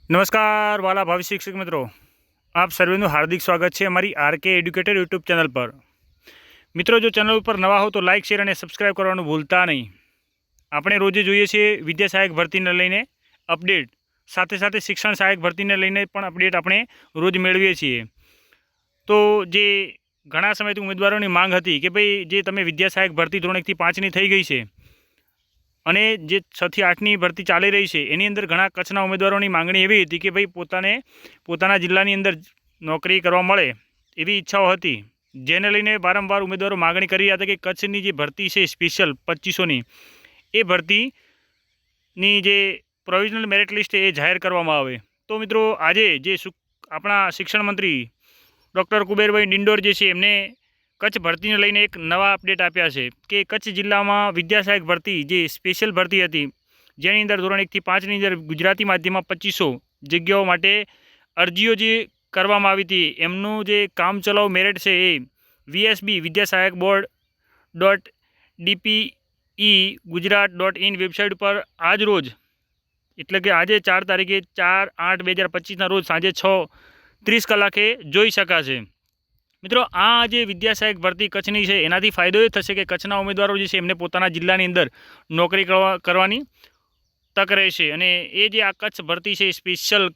નમસ્કાર વાલા ભાવિ શિક્ષક મિત્રો, આપ સર્વેનું હાર્દિક સ્વાગત છે અમારી આરકે એડ્યુકેટર યુટ્યુબ ચેનલ પર। મિત્રો, જો ચેનલ ઉપર નવા હો તો લાઇક શેર અને સબસ્ક્રાઈબ કરવાનું ભૂલતા નહીં। આપણે રોજે જોઈએ છીએ વિદ્યા સહાયક ભરતીને લઈને અપડેટ, સાથે સાથે શિક્ષણ સહાયક ભરતીને લઈને પણ અપડેટ આપણે રોજ મેળવીએ છીએ। તો જે ઘણા સમયથી ઉમેદવારોની માંગ હતી કે ભાઈ જે તમે વિદ્યા સહાયક ભરતી ધોરણ 1 થી 5ની થઈ ગઈ છે અને જે 6 થી 8ની ભરતી ચાલી રહી છે એની અંદર ઘણા કચ્છના ઉમેદવારોની માંગણી એવી હતી કે ભાઈ પોતાના જિલ્લાની અંદર નોકરી કરવા મળે એવી ઈચ્છાઓ હતી, જેને લઈને વારંવાર ઉમેદવારો માંગણી કરી રહ્યા હતા કે કચ્છની જે ભરતી છે સ્પેશિયલ 2500ની એ ભરતીની જે પ્રોવિઝનલ મેરિટ લિસ્ટ એ જાહેર કરવામાં આવે। તો મિત્રો, આજે જે આપણા શિક્ષણ મંત્રી ડૉક્ટર કુબેરભાઈ ડિંડોર જે છે એમને કચ્છ ભરતીને લઈને એક નવા અપડેટ આપ્યા છે કે કચ્છ જિલ્લામાં વિદ્યા સહાયક ભરતી જે સ્પેશિયલ ભરતી હતી જેની અંદર ધોરણ 1 થી 5ની અંદર ગુજરાતી માધ્યમમાં 2500 જગ્યાઓ માટે અરજીઓ જે કરવામાં આવી હતી એમનું જે કામચલાઉ મેરિટ છે એ VSB વિદ્યા સહાયક બોર્ડ .DPE gujarat.in વેબસાઇટ પર આજ રોજ એટલે કે આજે 4 તારીખે 4/8/2025ના રોજ સાંજે 6:30 કલાકે જોઈ શકાશે। મિત્રો, આ જે વિદ્યા સહાયક ભરતી કચ્છની છે એનાથી ફાયદો એ થશે કે કચ્છના ઉમેદવારો જે છે એમને પોતાના જિલ્લાની અંદર નોકરી કરવાની તક રહેશે અને એ જે આ કચ્છ ભરતી છે સ્પેશિયલ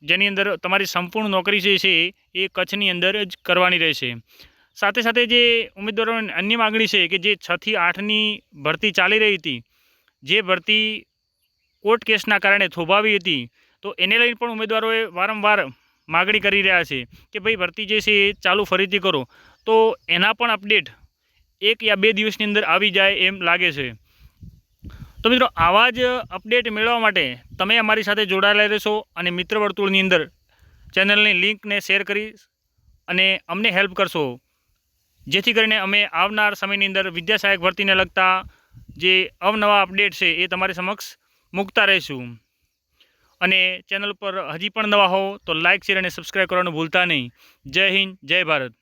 જેની અંદર તમારી સંપૂર્ણ નોકરી જે છે એ કચ્છની અંદર જ કરવાની રહેશે। સાથે સાથે જે ઉમેદવારોની અન્ય માગણી છે કે જે 6 થી 8ની ભરતી ચાલી રહી હતી, જે ભરતી કોર્ટ કેસના કારણે થોભાવી હતી, તો એને લઈને પણ ઉમેદવારોએ વારંવાર માગણી કરી રહ્યા છે કે ભાઈ ભરતી જે છે એ ચાલુ ફરીથી કરો। તો એના પણ અપડેટ 1 યા 2 દિવસની અંદર આવી જાય એમ લાગે છે। તો મિત્રો, આવા જ અપડેટ મેળવવા માટે તમે અમારી સાથે જોડાયેલા રહેશો અને મિત્ર વર્તુળની અંદર ચેનલની લિંકને શેર કરી અને અમને હેલ્પ કરશો, જેથી કરીને અમે આવનાર સમયની અંદર વિદ્યા સહાયક ભરતીને લગતા જે અવનવા અપડેટ છે એ તમારી સમક્ષ મૂકતા રહીશું। અને ચેનલ પર હજી પણ નવા હો તો લાઇક શેર અને સબસ્ક્રાઈબ કરવાનું ભૂલતા નહીં। જય હિન્દ, જય ભારત।